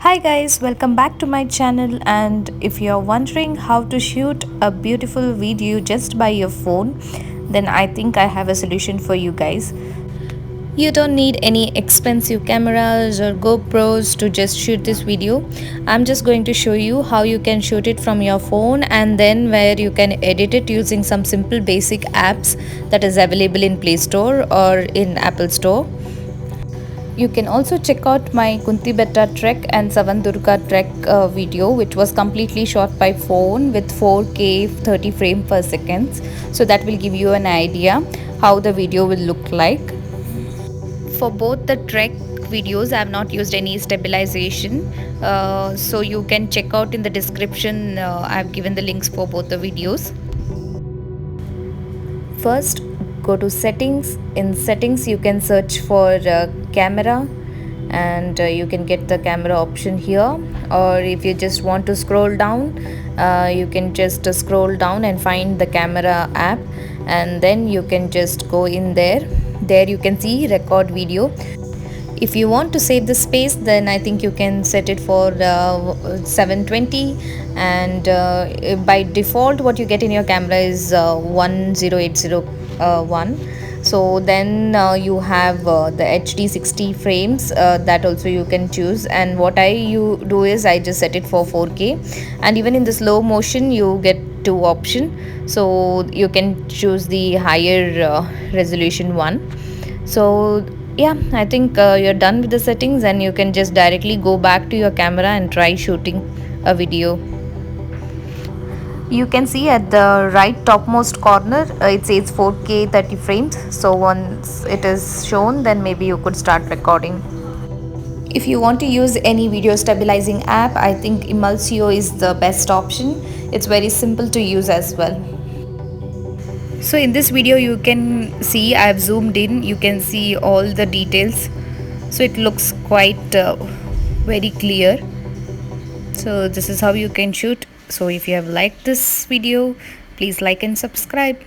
Hi guys, welcome back to my channel, and if you're wondering how to shoot a beautiful video just by your phone, then I think I have a solution for you guys. You don't need any expensive cameras or GoPros to just shoot this video. I'm just going to show you how you can shoot it from your phone and then where you can edit it using some simple basic apps that is available in Play Store or in Apple Store. You can also check out my Kunti betta trek and Savandurga trek video, which was completely shot by phone with 4K 30 frame per second. So that will give you an idea how the video will look like. For both the trek videos, I have not used any stabilization, so you can check out in the description. I have given the links for both the videos. First, go to settings. In settings, you can search for camera, and you can get the camera option here. Or if you just want to scroll down, you can just scroll down and find the camera app, and then you can just go in there. There you can see record video. If you want to save the space, then I think you can set it for 720, and by default what you get in your camera is 10801. So then you have the HD 60 frames, that also you can choose, and what you do is I just set it for 4K, and even in the slow motion you get two option, so you can choose the higher resolution one. So yeah, I think you're done with the settings, and you can just directly go back to your camera and try shooting a video. You can see at the right topmost corner it says 4K 30 frames, so once it is shown, then maybe you could start recording. If you want to use any video stabilizing app, I think Emulsio is the best option. It's very simple to use as well. So in this video you can see I have zoomed in, you can see all the details, so it looks quite very clear. So this is how you can shoot. So if you have liked this video, please like and subscribe.